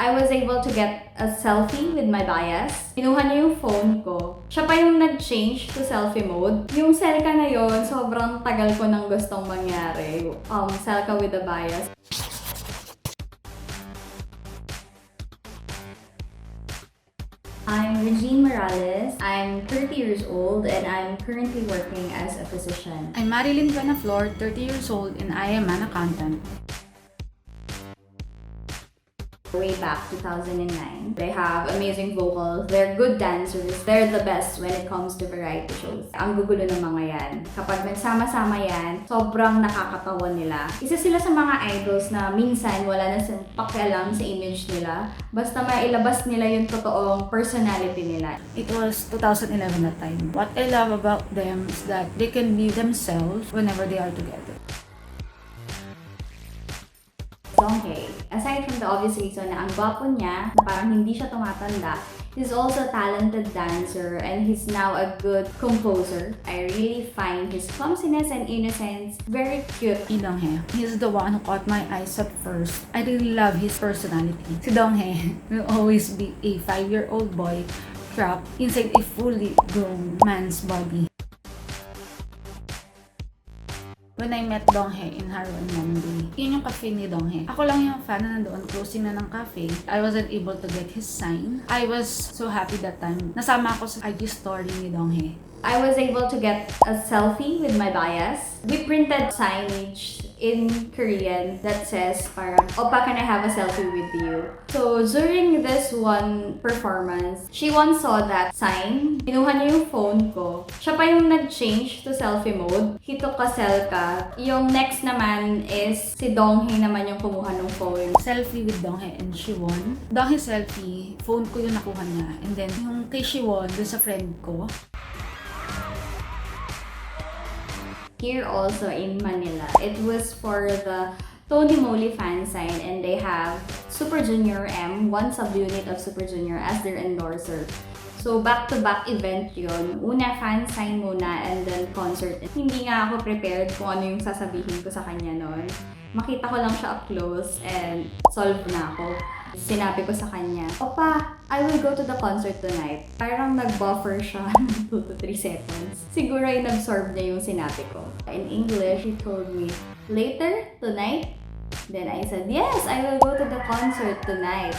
I was able to get a selfie with my bias. Kinuha niya yung phone ko. Siya pa yung nag-change to selfie mode. Yung Selka na yon, sobrang tagal ko nang gustong mangyari. Selka with the bias. I'm Regine Morales. I'm 30 years old and I'm currently working as a physician. I'm Marilyn Buenaflor, 30 years old, and I am an accountant. Way back 2009. They have amazing vocals. They're good dancers. They're the best when it comes to variety shows. Ang gugulo ng mga yan. Kapag nagsama-sama yan, sobrang nakakatawa nila. Isa sila sa mga idols na minsan wala na silang pakialam sa image nila. Basta mailabas nila yung totoong personality nila. It was 2011 that time. What I love about them is that they can be themselves whenever they are together. Donghae, aside from the obvious reason na ang gwapo niya, na parang hindi siya tumatanda, he's also a talented dancer and he's now a good composer. I really find his clumsiness and innocence very cute. Si Donghae, he's the one who caught my eyes at first. I really love his personality. Si Donghae will always be a 5-year-old boy trapped inside a fully grown man's body. When I met Donghae in Harlem one day, yun yung cafe ni Donghae. Ako lang yung fan na nandoon, closing na ng cafe. I wasn't able to get his sign. I was so happy that time. Nasama ako sa IG story ni Donghae. I was able to get a selfie with my bias. We printed signage in Korean that says parang, "Oppa, can I have a selfie with you?" So during this one performance, she once saw that sign. Kinuha niya yung phone ko. Siya pa yung nag-change to selfie mode. He took a selka. Yung next naman is si Donghae naman yung kumuha ng phone. Selfie with Donghae and Siwon. Donghae selfie, phone ko yung nakuha niya. And then yung kay Siwon, dun sa friend ko. Here also in Manila, it was for the Tony Moly fan sign and they have Super Junior M, one subunit of Super Junior as their endorser. So back-to-back event yun. Una fan sign muna and then concert. Hindi nga ako prepared kung ano yung sasabihin ko sa kanya noon. Makita ko lang siya up close and solve na ako. Sinabi ko sa kanya, "Oppa, I will go to the concert tonight." Parang nag-buffer siya ng 2 to 3 seconds. Siguro ay nabsorb niya yung sinabi ko. In English, he told me, "Later? Tonight?" Then I said, "Yes, I will go to the concert tonight.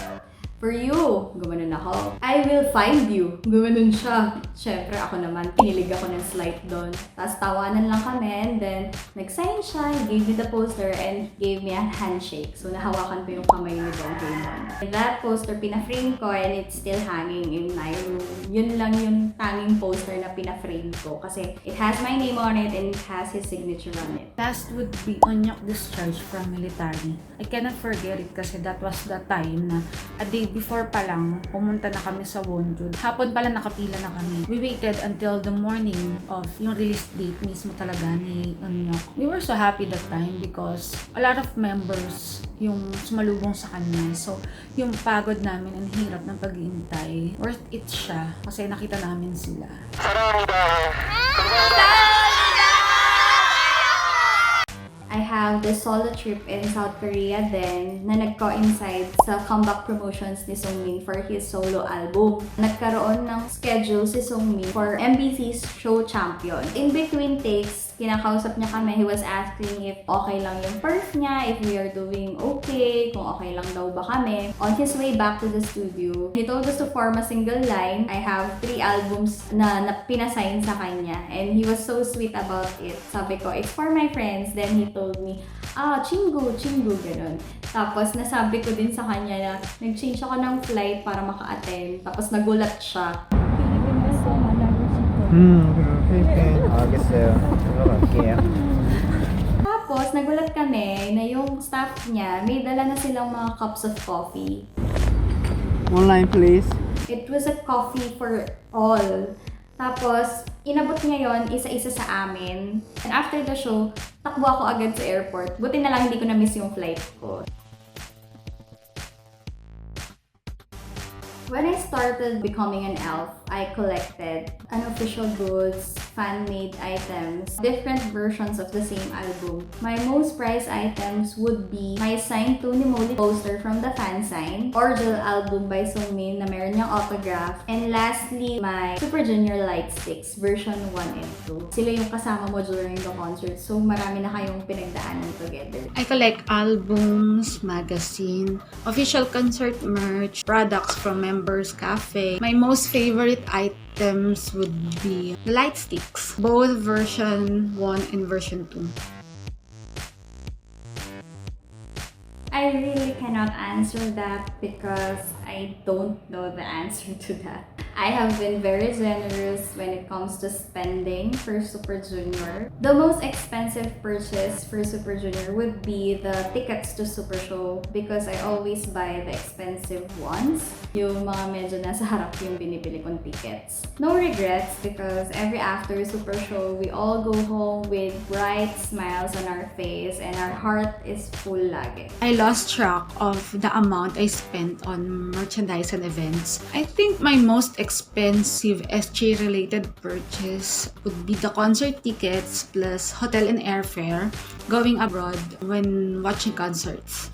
For you." Gumanon ako. "I will find you." Gumanon siya. Siyempre ako naman, pinilig ako ng slight doon. Tapos tawanan lang kami and then nag-sign siya, he gave me the poster and gave me a handshake. So nahawakan ko yung kamay ni Donghae noon. That poster, pinaframe ko and it's still hanging in my room. Yun lang yung tanging poster na pinaframe ko kasi it has my name on it and it has his signature on it. Last would be Onyok discharge from military. I cannot forget it kasi that was the time na a day before pa lang, pumunta na kami sa Wonjud. Hapon pala nakapila na kami. We waited until the morning of yung release date mismo talaga ni Onyok. We were so happy that time because a lot of members yung sumalubong sa kanya. So, yung pagod namin, ang hirap ng pag-iintay, worth it siya kasi nakita namin sila. I have the solo trip in South Korea then na nag-coincide sa comeback promotions ni Sungmin for his solo album. Nagkaroon ng schedule si Sungmin for MBC's Show Champion. In between takes, kinakausap niya kami. He was asking if okay lang yung birth niya, if we are doing okay, kung okay lang daw ba kami. On his way back to the studio, he told us to form a single line. I have 3 albums na pinasign sa kanya and he was so sweet about it. Sabi ko, "It's for my friends." Then he told me, Chingu, ganun. Tapos nasabi ko din sa kanya na nag-change ako ng flight para maka-attend. Tapos nagulat siya. 알겠어요. 들어갈게요. Tapos, nagulat kami na yung staff niya, may dala na silang mga cups of coffee. Online, please. It was a coffee for all. Tapos, inabot niya yon isa-isa sa amin. And after the show, takbo ako agad sa airport. Buti na lang hindi ko na-miss yung flight ko. When I started becoming an elf, I collected unofficial goods, fan-made items, different versions of the same album. My most prized items would be my signed Tony Moly poster from the fan sign, original album by Sungmin na meron niyang autograph, and lastly, my Super Junior light sticks version 1 and 2. Sila yung kasama mo during the concert, so marami na kayong pinagdaanan together. I collect albums, magazine, official concert merch, products from Members Cafe. My most favorite items would be the light sticks, both version 1 and version 2. I really cannot answer that because I don't know the answer to that. I have been very generous when it comes to spending for Super Junior. The most expensive purchase for Super Junior would be the tickets to Super Show because I always buy the expensive ones. Yung mga medyo nasa harap yung binibili kong tickets. No regrets because every after Super Show, we all go home with bright smiles on our face and our heart is full lagi. I lost track of the amount I spent on merchandise and events. I think my most expensive SG-related purchase would be the concert tickets plus hotel and airfare going abroad when watching concerts.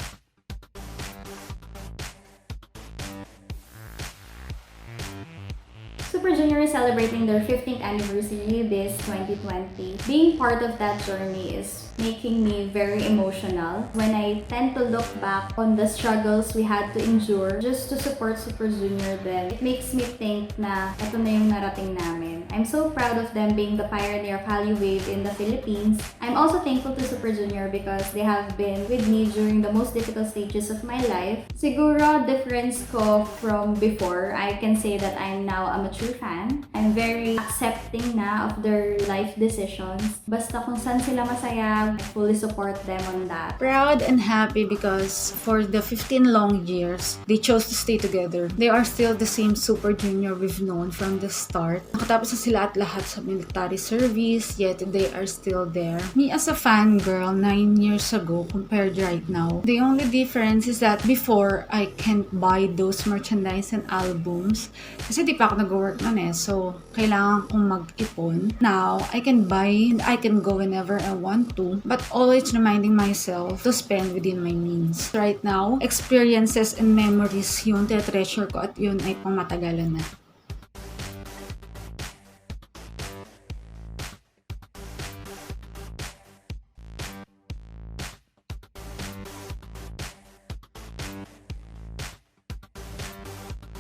Super Junior is celebrating their 15th anniversary this 2020. Being part of that journey is making me very emotional when I tend to look back on the struggles we had to endure just to support Super Junior. Then it makes me think na eto na yung narating namin. I'm so proud of them being the pioneer of Hallyu Wave in the Philippines. I'm also thankful to Super Junior because they have been with me during the most difficult stages of my life. Siguro difference ko from before, I can say that I'm now a mature fan. I'm very accepting na of their life decisions. Basta kung saan sila masaya, I fully support them on that. Proud and happy because for the 15 long years, they chose to stay together. They are still the same Super Junior we've known from the start. Nakatapos na sila at lahat sa military service, yet they are still there. Me as a fangirl 9 years ago compared right now, the only difference is that before, I can't buy those merchandise and albums kasi di pa ako nag-work nun eh. So, kailangan kong mag-ipon. Now, I can buy and I can go whenever I want to, but always reminding myself to spend within my means. Right now, experiences and memories yung treasure ko at yun ay pangmatagalan na.